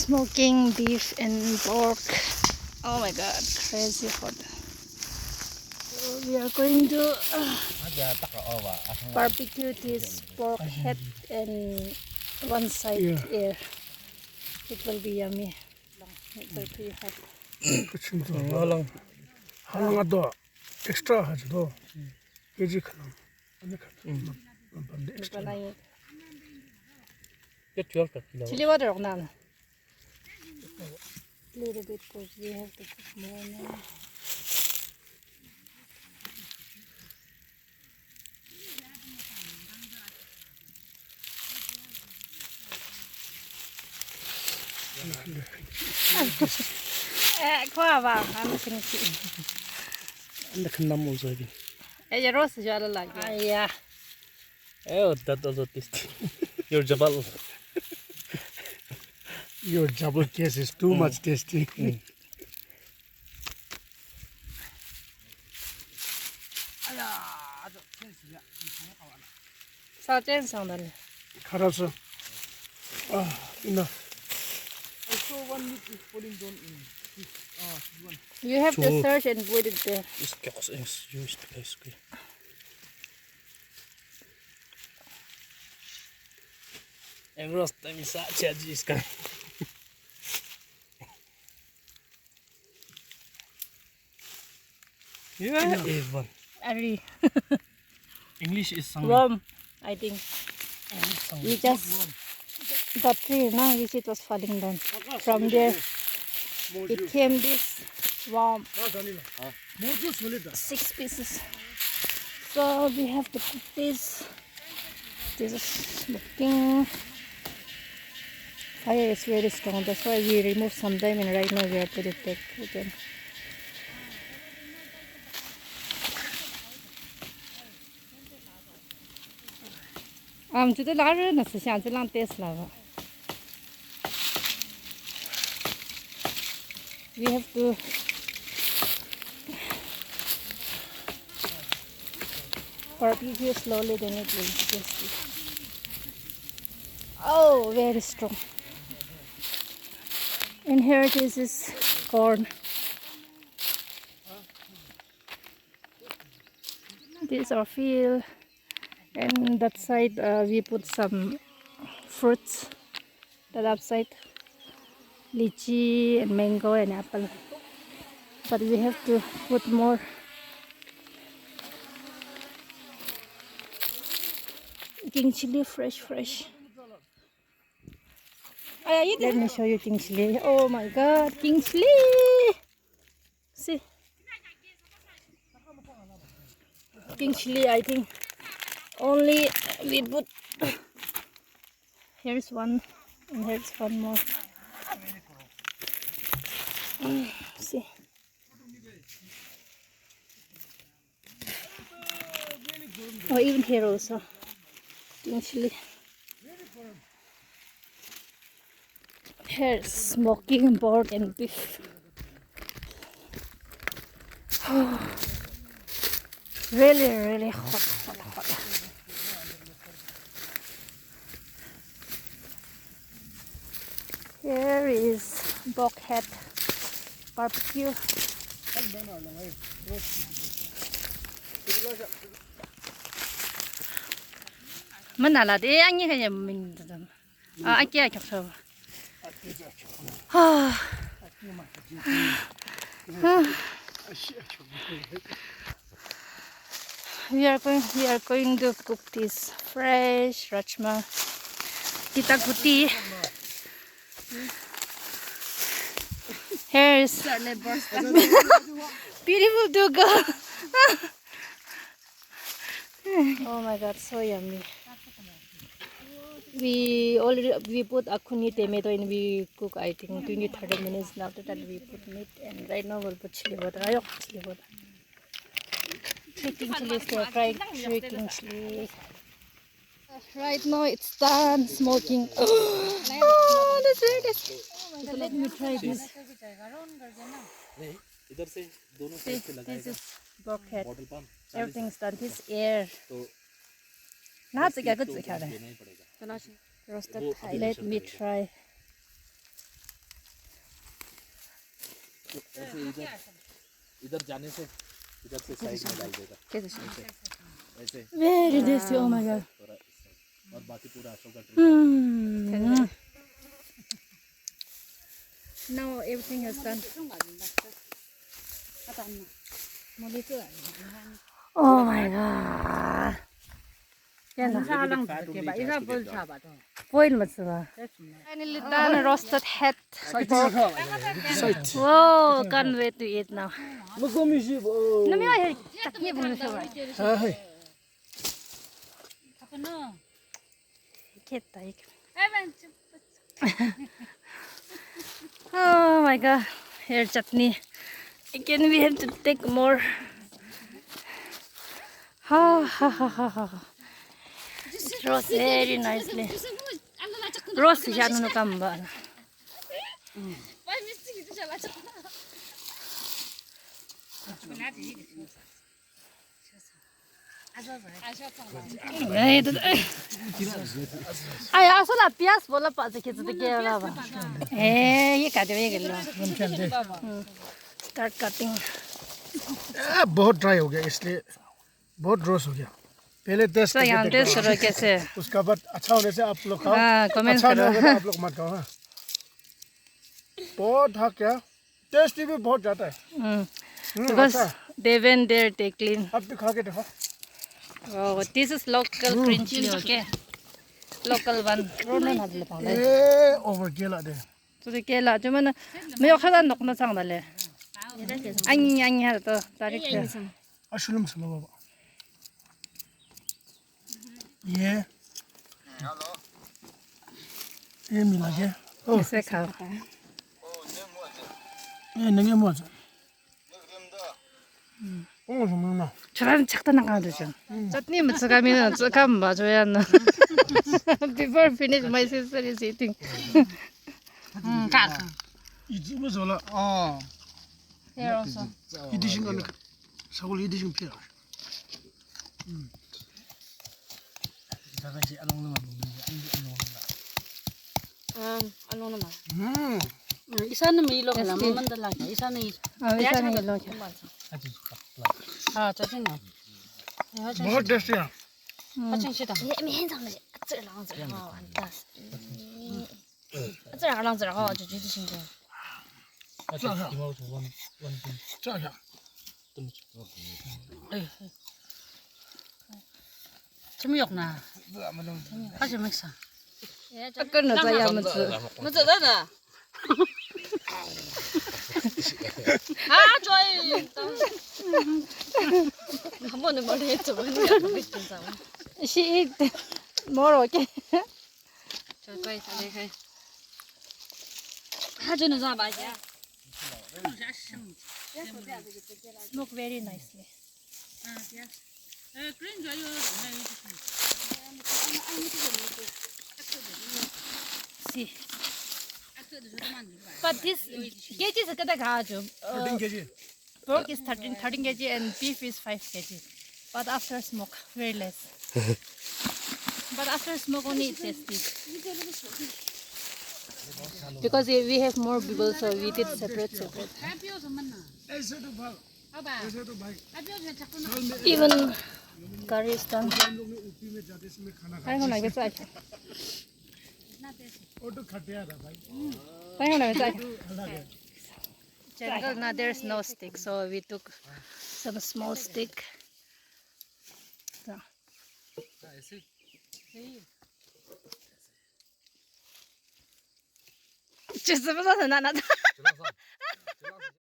Smoking beef and pork. Oh my god, crazy hot. So we are going to barbecue this pork head and one side here. It will be yummy. It's pretty hot. 하나도 extra 하지도 깨지 큰. Chili water or none? Little bit because we have to cook more now. Khoa vào ăn xin chị. Anh đã khăn năm rồi gì? Ê giờ roast cho anh lại. Yeah. Oh, that also tasty. Your jabal. Your double case is too much tasty. Sao trên xong rồi? 갈아서. Enough. I saw one meat is falling down in this one. You have to search and put it there. This chaos is used basically. And roast time is such a jiska. Yeah, even. Ari. English is something. Warm, I think. We just got tree now, which it was falling down. From there, it came this warm 6 pieces. So we have to cook this. This is smoking. Fire is very strong. That's why we remove some time, and right now we are put it back again. Chúng tôi lá rớt là sự sáng cho làm test là vậy. We have to barbecue slowly, then it will taste it. Oh, very strong. And here this is corn. This is our field. And that side we put some fruits. That upside, lychee and mango and apple. But we have to put more. King chili, fresh. Let me show you king chili. Oh my god, king chili! See, king chili. I think only we put. Here's one, and here's one more. See. Oh, even here also. King chili. Here's smoking pork and beef. Really hot. Here is buckhead barbecue. Mình là để anh như thế này mình anh kia chọc sầu. We are going to cook this fresh rajma. Kita kuti. Here's beautiful dugo. Oh my god, so yummy. We put akhuni tomato and we cook I think 20-30 minutes. And after that we put meat, and right now we'll put chili water. Chili water. King chili, fried king chili. Right now it's done smoking. Oh, that's very tasty. So let me try this. See, this is bucket. Everything's done. This air. Roasted Thai. Let me try. ऐसे इधर जाने से इधर से side में डाल देगा ऐसे Very tasty. Oh my god. थोड़ा इस साइड और बाकी पूरा अशोक का tree Now everything is done. Oh my god. Boil matzah. Finally done roasted head. Whoa, can't wait to eat now. Oh my god, here chutney. Again we have to take more. Ha ha ha ha ha. It roasts very nicely. Roast siya ano kamba. Ay, aso la pias bola pa se kitse ke la ba. Ye ka de ye gelo. Start cutting. बहुत dry हो गया इसलिए बहुत roast हो गया पहले test So yan test करो कैसे. उसका बाद अच्छा होने से आप लोग खाओ कमेंट अच्छा करो. नहीं होगा तो आप लोग मत खाओ हाँ बहुत हाँ क्या टेस्टी भी बहुत जाता है Because they went there, they clean. आप भी खा के देखो Oh, this is local green chili, okay? Local one. A over गेला दे So the kela, cuman may okada nok na sang dale. Ang har to tarik ka. अशुलम सुनो बाबा ये मिला के Ise khao. ये नंगे मोज 오 정말 저런 착다 나가죠. 잣니 무츠가미는 츠감 봐줘야 나. Before finish, my sister is eating. 이쯤에 졸라 Here also. 이디싱 거는 사골 이디싱 피야 다같이 알롱는 Ano naman? Isa na may ilok lang, mamandala ka. Isa na isa na ilok. 짜증 나. बहुत tasty है 화장 시다. 짜야 재미없 나. 하지 맥사. Akan na saya mutsu. 맞아 나나. 아 좋아요. 한 번은 머리 했죠. She eat more, okay? 저 거의 다 돼. 하주는 자 맛이야. Smoke very nicely. 그린 좋아요. See. But this kg is kada gajo. 13 kg Pork is 13 kg and beef is 5 kg. But after smoke, very less. But after smoke only it's tasty. Because we have more people, so we did separate. ऐसे तो भाग ऐसे तो भाई Even curry is done. हम लोग ने ऊपी में जाते समय खाना Kaya ko na gets ay. वो तो खटिया था भाई Kaya ko na gets ay. अलग है Jungle na there's no stick, so we took some small stick. So. Just na na.